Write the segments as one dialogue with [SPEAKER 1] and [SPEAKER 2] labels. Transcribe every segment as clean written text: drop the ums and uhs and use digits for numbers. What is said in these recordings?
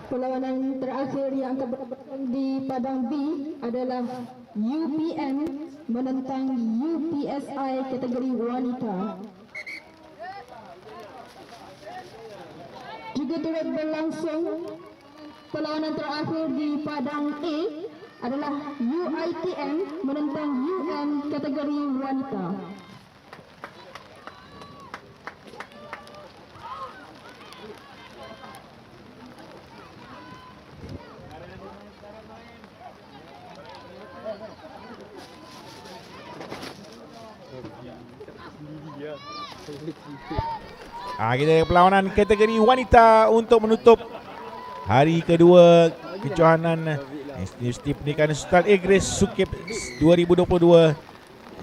[SPEAKER 1] Perlawanan terakhir yang akan berlangsung di padang B adalah UPM menentang UPSI kategori wanita. Juga turut berlangsung perlawanan terakhir di padang A adalah UITM menentang UM kategori wanita.
[SPEAKER 2] Kita perlawanan kategori wanita untuk menutup hari kedua kejohanan Universiti Pendidikan Sultan Igris Sukip 2022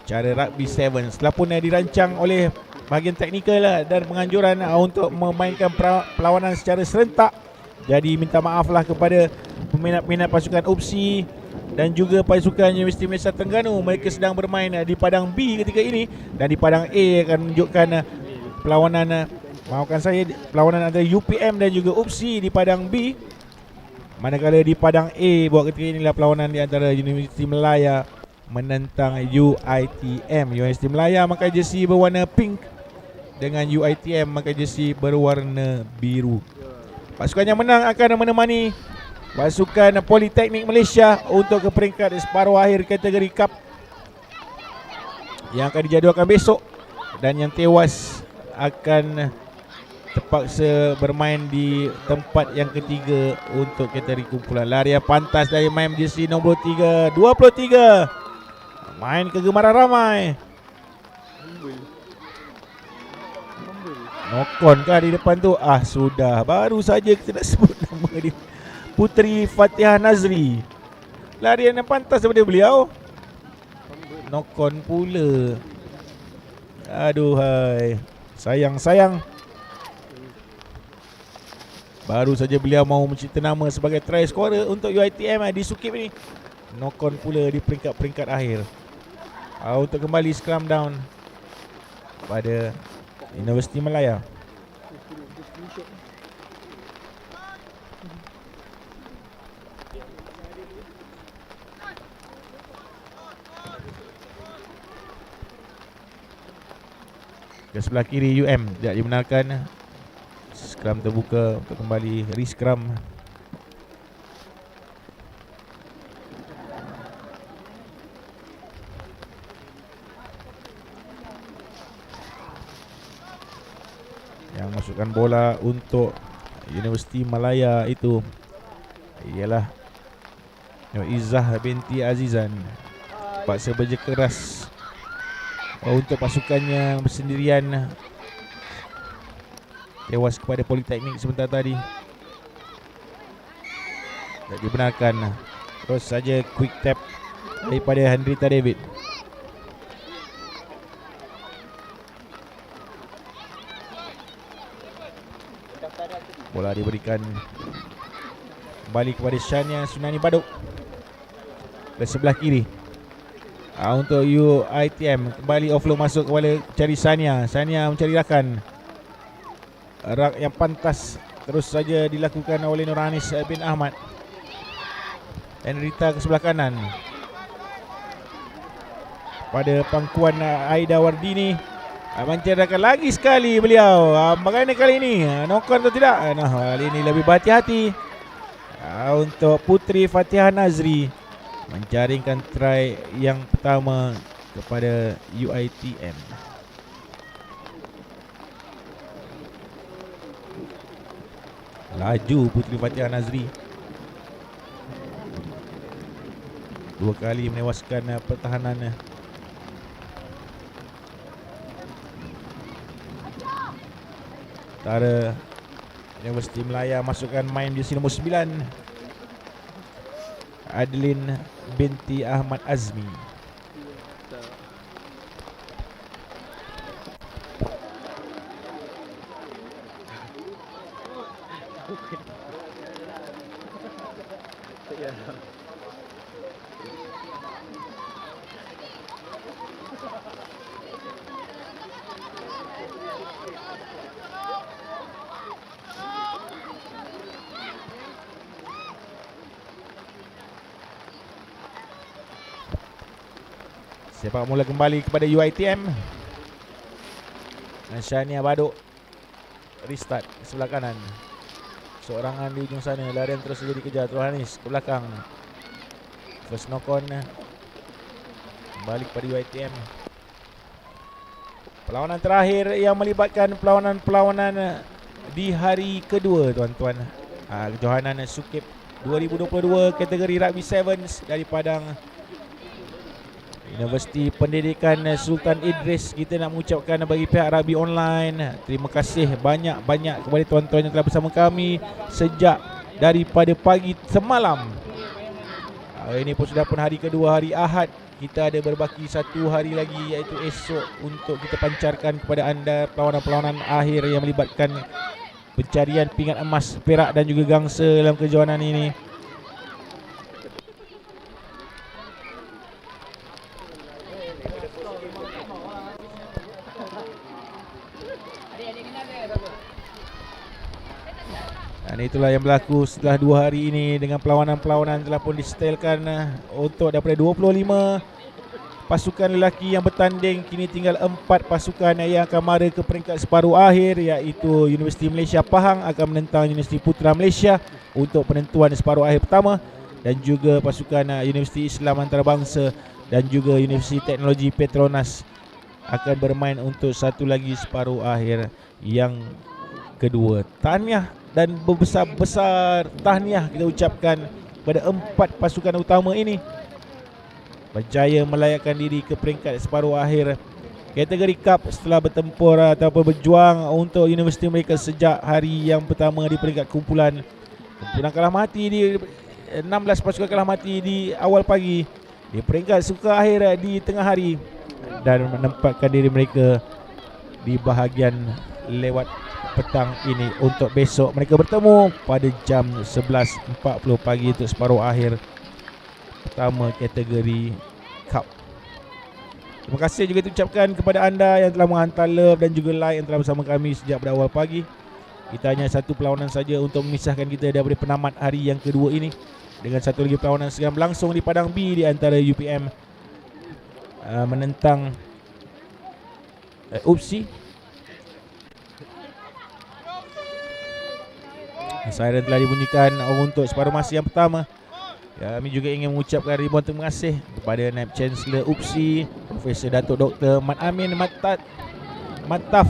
[SPEAKER 2] cara Rugby Sevens. Telah pun dirancang oleh bahagian teknikal dan penganjuran untuk memainkan perlawanan secara serentak. Jadi minta maaflah kepada peminat-peminat pasukan UPSI dan juga pasukan Universiti Malaysia Terengganu. Mereka sedang bermain di padang B ketika ini, dan di padang A akan menunjukkan perlawanan perlawanan antara UPM dan juga UPSI di padang B. Manakala di padang A buat ketika inilah perlawanan di antara Universiti Melaya menentang UITM. Universiti Melaya memakai jersey berwarna pink dengan UITM memakai jersey berwarna biru. Pasukan yang menang akan menemani pasukan Politeknik Malaysia untuk ke peringkat separuh akhir kategori Cup yang akan dijadualkan besok, dan yang tewas akan terpaksa bermain di tempat yang ketiga untuk kategori kumpulan. Larian pantas dari main jersey nombor 23 main kegemaran ramai. Nokon kah di depan tu? Sudah, baru saja kita nak sebut nama dia, Puteri Fatihah Nazri. Larian yang pantas daripada beliau. Nokon pula. Aduhai. Sayang. Baru saja beliau mau mencipta nama sebagai try scorer untuk UiTM di Sukip ini. Nokon pula di peringkat-peringkat akhir. Untuk kembali scrum down pada Universiti Melaya. Ke sebelah kiri UM tidak dibenarkan. Scrum terbuka untuk kembali re-scrum. Yang masukkan bola untuk Universiti Malaya itu ialah Izzah binti Azizan. Paksa bekerja keras untuk pasukannya bersendirian, tewas kepada Politeknik sebentar tadi. Tak dibenarkan. Terus saja quick tap daripada Hendrita David. Bola diberikan kembali kepada Shania Sunani Baduk ke sebelah kiri. Untuk UiTM kembali offload masuk kepada cari Sania. Sania mencari rakan. Rak yang pantas terus saja dilakukan oleh Nuranis bin Ahmad. Henrita ke sebelah kanan pada pangkuan Aida Wardini. Mencederakan lagi sekali beliau. Bagaimana kali ini? Nokon atau tidak? Kali ini lebih berhati-hati. Untuk Puteri Fatihah Nazri menjaringkan try yang pertama kepada UiTM. Laju Puteri Fatihah Nazri. 2 kali menewaskan pertahanan. Tara Universiti Melaya masukkan main di sini nombor 9, Adeline binti Ahmad Azmi. Sepak mula kembali kepada UiTM. Syania Baduk restart sebelah kanan. Seorangan di ujung sana, larian terus saja dikejar Turhanis ke belakang. First knock on kembali kepada UiTM. Perlawanan terakhir yang melibatkan perlawanan di hari kedua, tuan-tuan. Kejohanan Sukip 2022 kategori Rugby Sevens dari Padang Universiti Pendidikan Sultan Idris. Kita nak mengucapkan bagi pihak Rugby Online, terima kasih banyak-banyak kepada tuan-tuan yang telah bersama kami sejak daripada pagi semalam. Ini pun sudah pun hari kedua, hari Ahad. Kita ada berbaki 1 hari lagi, iaitu esok, untuk kita pancarkan kepada anda perlawanan-perlawanan akhir yang melibatkan pencarian pingat emas, perak dan juga gangsa dalam kejohanan ini. Dan itulah yang berlaku setelah 2 hari ini, dengan perlawanan-perlawanan telah pun disetelkan untuk daripada 25 pasukan lelaki yang bertanding. Kini tinggal 4 pasukan yang akan mara ke peringkat separuh akhir, iaitu Universiti Malaysia Pahang akan menentang Universiti Putra Malaysia untuk penentuan separuh akhir pertama, dan juga pasukan Universiti Islam Antarabangsa dan juga Universiti Teknologi Petronas akan bermain untuk satu lagi separuh akhir yang kedua. Tahniah dan berbesar-besar tahniah kita ucapkan kepada 4 pasukan utama ini, berjaya melayakkan diri ke peringkat separuh akhir kategori Cup setelah bertempur ataupun berjuang untuk universiti mereka sejak hari yang pertama di peringkat kumpulan. Kumpulan kalah mati di 16 pasukan kalah mati di awal pagi, di peringkat suka akhir di tengah hari, dan menempatkan diri mereka di bahagian lewat petang ini untuk besok mereka bertemu pada jam 11.40 pagi untuk separuh akhir pertama kategori Cup. Terima kasih juga diucapkan kepada anda yang telah menghantar love dan juga like yang telah bersama kami sejak pada awal pagi. Kita hanya satu perlawanan saja untuk memisahkan kita daripada penamat hari yang kedua ini, dengan satu lagi perlawanan sedang berlangsung di Padang B di antara UPM menentang UPSI. Siren telah dibunyikan untuk separuh masa yang pertama. Kami juga ingin mengucapkan ribuan terima kasih kepada Naib Chancellor UPSI, Profesor Datuk Dr. Mat Amin Mataf,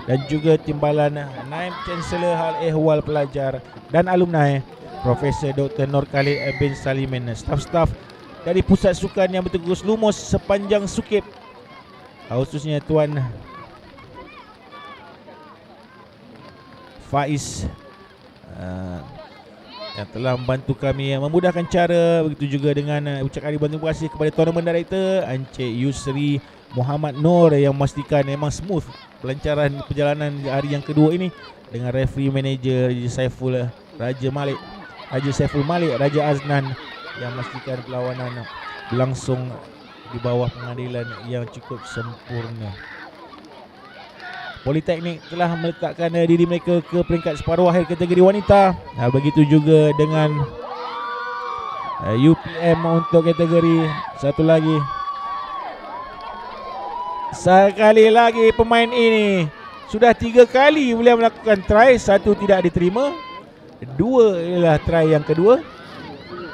[SPEAKER 2] dan juga timbalan Naib Chancellor Hal Ehwal Pelajar dan Alumni, Profesor Dr. Nur Khalid bin Salimin, staf-staf dari Pusat Sukan yang bertugas lumus sepanjang Sukip, khususnya Tuan Faiz yang telah membantu kami, memudahkan cara. Begitu juga dengan ucapkan ribuan terima kasih kepada Tournament Director Encik Yusri Muhammad Nur yang memastikan memang smooth pelancaran perjalanan hari yang kedua ini, dengan referee manager Raja Saiful Malik Raja Aznan yang memastikan perlawanan berlangsung di bawah pengadilan yang cukup sempurna. Politeknik telah meletakkan diri mereka ke peringkat separuh akhir kategori wanita. Begitu juga dengan UPM untuk kategori satu lagi. Sekali lagi pemain ini sudah 3 kali beliau melakukan try, 1 tidak diterima, 2 ialah try yang kedua,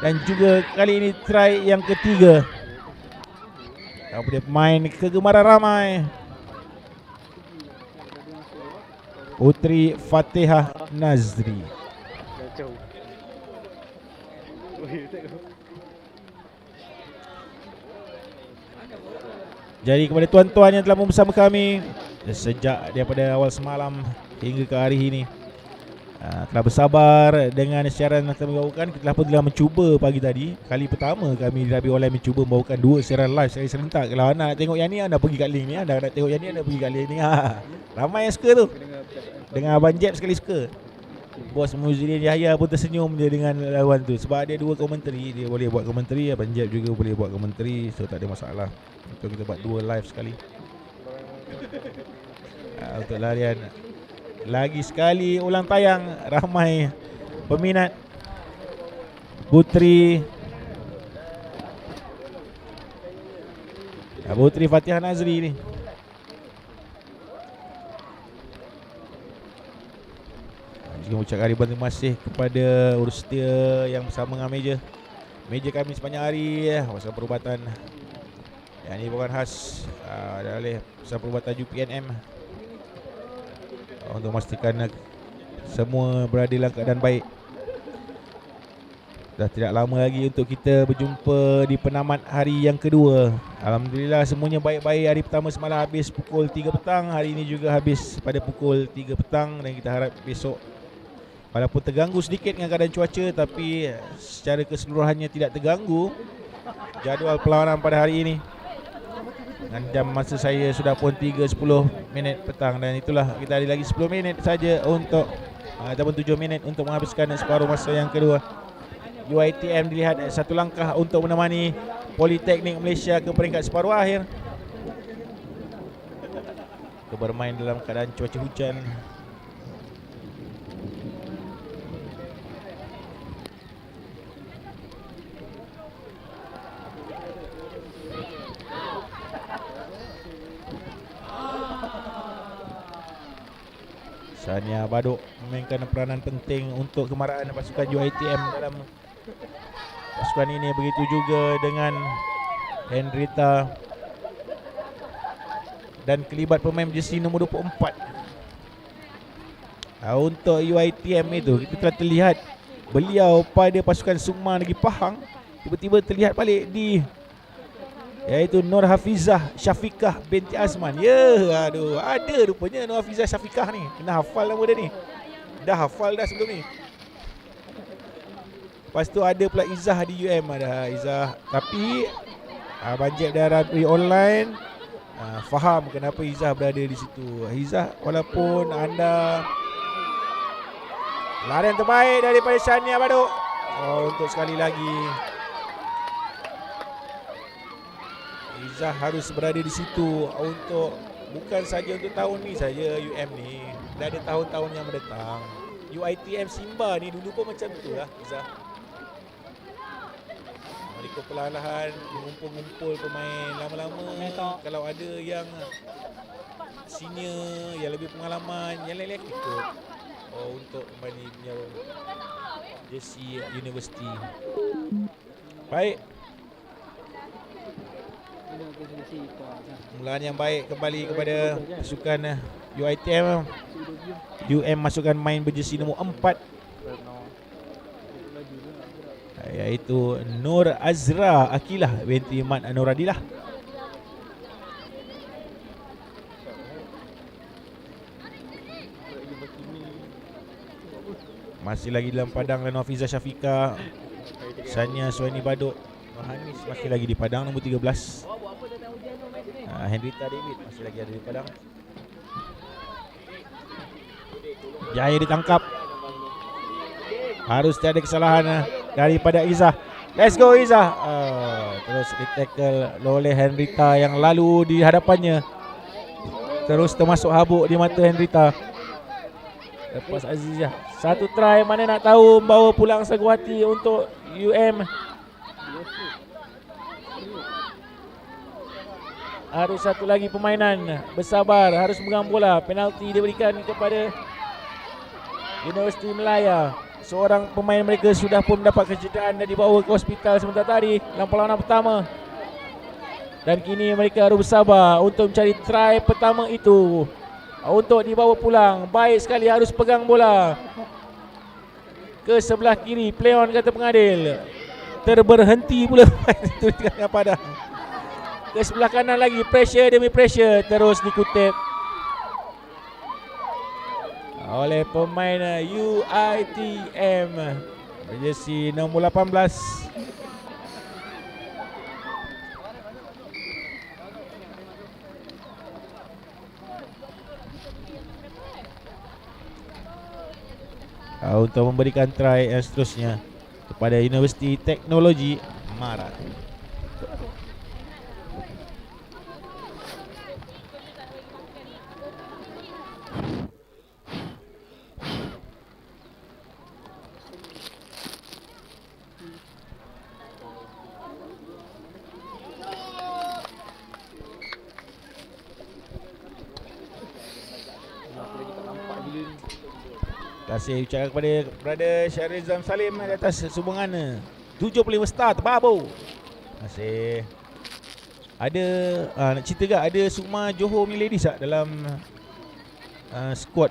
[SPEAKER 2] dan juga kali ini try yang ketiga. Kepada pemain kegemaran ramai, Puteri Fatihah Nazri.
[SPEAKER 3] Kacau.
[SPEAKER 2] Jadi kepada tuan-tuan yang telah bersama kami sejak daripada awal semalam hingga ke hari ini, telah bersabar dengan siaran yang kami bawakan. Kita pun telah mencuba pagi tadi. Kali pertama kami di Rabi Online mencuba membawakan 2 siaran live sekali serentak. Kalau anda nak tengok yang ni, anda pergi kat link ni. Anda nak tengok yang ni, anda pergi kat link ni. Ramai yang suka tu. Dengan Abang Jeb sekali suka. Bos Muzdin Yahya pun tersenyum dia dengan lawan tu. Sebab dia 2 komentari. Dia boleh buat komentari, Abang Jeb juga boleh buat komentari. So tak ada masalah. Untuk kita buat 2 live sekali. Untuk larian lagi sekali ulang tayang, ramai peminat Putri Fatihah Nazri ni. Juga mengucapkan ribuan terima kasih kepada urus setia yang bersama dengan meja kami sepanjang hari. Pasal perubatan yang ini bukan khas oleh pasal perubatan UPNM untuk memastikan semua berada dalam keadaan baik. Dah tidak lama lagi untuk kita berjumpa di penamat hari yang kedua. Alhamdulillah semuanya baik-baik. Hari pertama semalam habis pukul 3 petang. Hari ini juga habis pada pukul 3 petang. Dan kita harap besok, walaupun terganggu sedikit dengan keadaan cuaca, tapi secara keseluruhannya tidak terganggu jadual perlawanan pada hari ini. Dan jam masa saya sudah pun 3.10 minit petang. Dan itulah kita ada lagi 10 minit saja untuk ataupun 7 minit untuk menghabiskan separuh masa yang kedua. UiTM dilihat satu langkah untuk menemani Politeknik Malaysia ke peringkat separuh akhir. Bermain dalam keadaan cuaca hujan. Sania Baduk memainkan peranan penting untuk kemarahan pasukan UiTM dalam pasukan ini. Begitu juga dengan Hendrita dan kelibat pemain jersey nombor 24. Untuk UiTM itu kita telah terlihat beliau pada pasukan Sukma Negeri Pahang, tiba-tiba terlihat balik di iaitu Nur Hafizah Syafiqah binti Azman. Aduh, ada rupanya Nur Hafizah Syafiqah ni. Kena hafal nama dia ni. Dah hafal dah sebelum ni. Lepas tu ada pula Izzah di UM. Ada Izzah. Tapi Abang Jeb dan Rabi Online faham kenapa Izzah berada di situ. Izzah, walaupun anda larian terbaik daripada Sania Baduk. Untuk sekali lagi Izzah harus berada di situ untuk bukan saja untuk tahun ni saja UM ni. Dah ada tahun-tahun yang mendatang. UiTM Simba ni dulu pun macam tu lah Izzah. Mereka perlahan-lahan mengumpul-ngumpul pemain lama-lama. Kalau ada yang senior, yang lebih pengalaman, yang lain-lain ikut untuk kembali punya jersey universiti. Baik. Mulaan yang baik kembali kepada pasukan UiTM. UM masukkan main berjersey nombor 4, iaitu Nur Azra Akilah binti Mat Anuradilah. Masih lagi dalam padang dan Hafizah Syafiqah, Sania Suhaini Baduk, Hanis masih lagi di padang nombor 13. Hendrita David masih lagi ada di padang. Jaya ditangkap. Harus tiada kesalahan daripada Izzah. Let's go Izzah. Terus di-tackle oleh Hendrita yang lalu di hadapannya. Terus termasuk habuk di mata Hendrita. Lepas Azizah. Satu try, mana nak tahu bawa pulang Saguhati untuk UM. Harus satu lagi permainan. Bersabar, harus pegang bola. Penalti diberikan kepada Universiti Melaya. Seorang pemain mereka sudah pun mendapat kecederaan dan dibawa ke hospital sebentar tadi dalam perlawanan pertama. Dan kini mereka harus bersabar untuk mencari try pertama itu untuk dibawa pulang. Baik sekali, harus pegang bola. ke sebelah kiri. Play on kata pengadil. Terberhenti pula itu di tengah padang. Ke sebelah kanan lagi, pressure demi pressure terus dikutip oleh pemain UiTM jersey nombor 18. Untuk memberikan try yang seterusnya kepada Universiti Teknologi Marat. Terima kasih ucapkan kepada brother Syarizam Salim di atas sumbangan 75 star terbabau. Terima kasih. Ada nak cerita tak ada Sukma Johor punya ladies tak dalam squad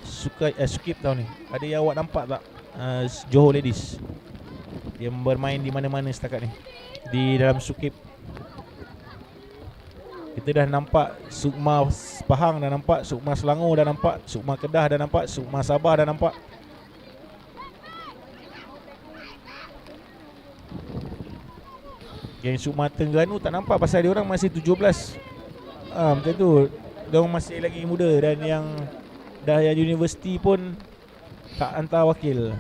[SPEAKER 2] Sukip tahun ni? Ada yang awak nampak tak Johor ladies? Dia bermain di mana-mana setakat ni di dalam Sukip. Kita dah nampak Sukma Pahang dah nampak, Sukma Selangor dah nampak, Sukma Kedah dah nampak, Sukma Sabah dah nampak. Geng Sukma Terengganu tak nampak pasal dia orang masih 17. Macam tu. Dia orang masih lagi muda dan yang dah yang universiti pun tak hantar wakil.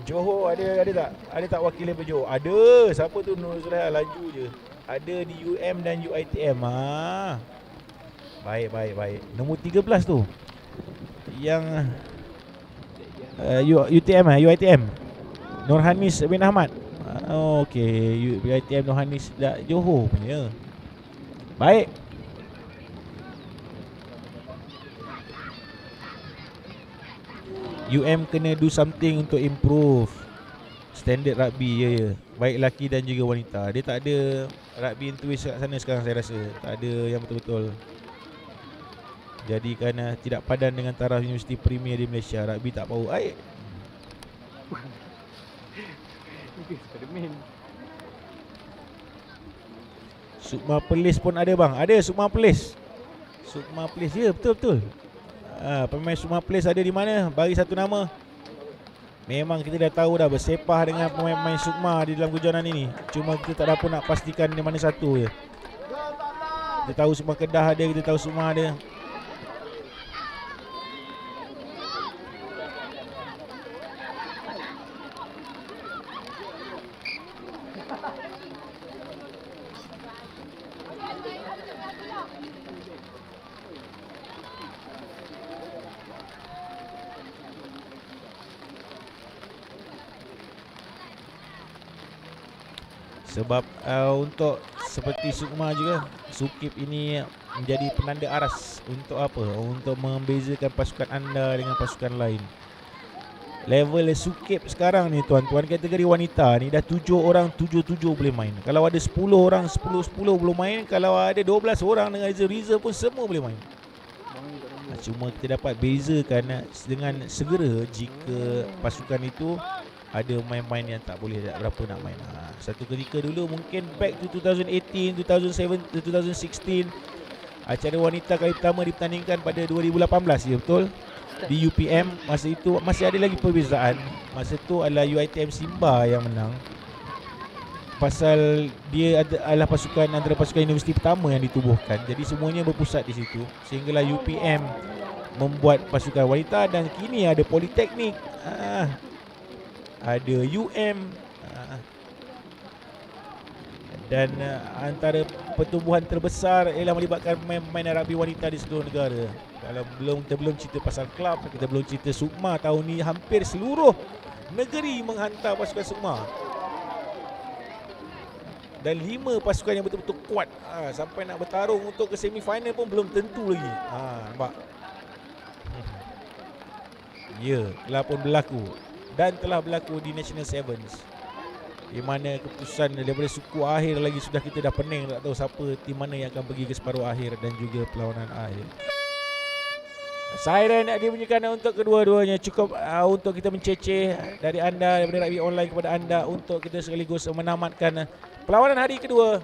[SPEAKER 2] Johor ada tak? Ada tak wakil daripada Johor? Ada. Siapa tu? Nur Zulaikha laju je. Ada di UM dan UiTM. Baik. Nombor 13 tu. Yang UiTM. Nurhanis bin Ahmad. Okey, UiTM Nurhanis dah Johor punya. Baik. UM kena do something untuk improve standard rugby ya. Baik lelaki dan juga wanita. Dia tak ada rugby twist kat sana sekarang saya rasa. Tak ada yang betul-betul. Jadi kerana tidak padan dengan taraf Universiti Premier di Malaysia, rugby tak bau air. Sukma Perlis pun ada bang. Ada Sukma Perlis. Sukma Perlis ya, betul-betul. Pemain Sukma Perlis ada di mana? Bagi satu nama. Memang kita dah tahu dah bersepah dengan pemain-pemain Sukma di dalam kejohanan ini. Cuma kita tak dapat nak pastikan di mana satu je. Kita tahu Sukma Kedah ada, kita tahu Sukma ada. Sebab untuk seperti Sukma juga, Sukip ini menjadi penanda aras untuk apa? Untuk membezakan pasukan anda dengan pasukan lain. Level Sukip sekarang ni tuan-tuan, kategori wanita ni dah 7 orang 7-7 boleh main. Kalau ada 10 orang 10-10 boleh main. Kalau ada 12 orang dengan reserve pun semua boleh main. Cuma kita dapat bezakan dengan segera jika pasukan itu ada main-main yang tak boleh berapa nak main. Satu ketika dulu mungkin back to 2018, 2007, 2016 acara wanita kali pertama dipertandingkan pada 2018 ya betul. Di UPM masa itu masih ada lagi perbezaan. Masa itu adalah UiTM Simba yang menang. Pasal dia adalah pasukan antara pasukan universiti pertama yang ditubuhkan. Jadi semuanya berpusat di situ. Sehinggalah UPM membuat pasukan wanita dan kini ada Politeknik. Ada UM dan antara pertumbuhan terbesar ialah melibatkan pemain rugby wanita di seluruh negara. Kalau kita belum cerita pasal kelab, kita belum cerita Sukma tahun ni hampir seluruh negeri menghantar pasukan Sukma. Dan 5 pasukan yang betul-betul kuat sampai nak bertarung untuk ke semifinal pun belum tentu lagi. Nampak? Ya, telah pun berlaku dan telah berlaku di National Sevens, di mana keputusan daripada suku akhir lagi sudah kita dah pening, tak tahu siapa tim mana yang akan pergi ke separuh akhir dan juga perlawanan akhir. Siren dibunyikan untuk kedua-duanya. Cukup untuk kita menceceh dari anda, daripada rugby online kepada anda, untuk kita sekaligus menamatkan perlawanan hari kedua.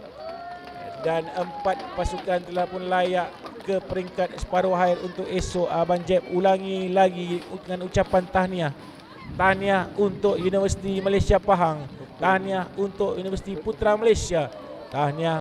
[SPEAKER 2] Dan 4 pasukan telah pun layak ke peringkat separuh akhir untuk esok. Abang Jeb ulangi lagi dengan ucapan tahniah. Tahniah untuk Universiti Malaysia Pahang. Tahniah untuk Universiti Putra Malaysia. Tahniah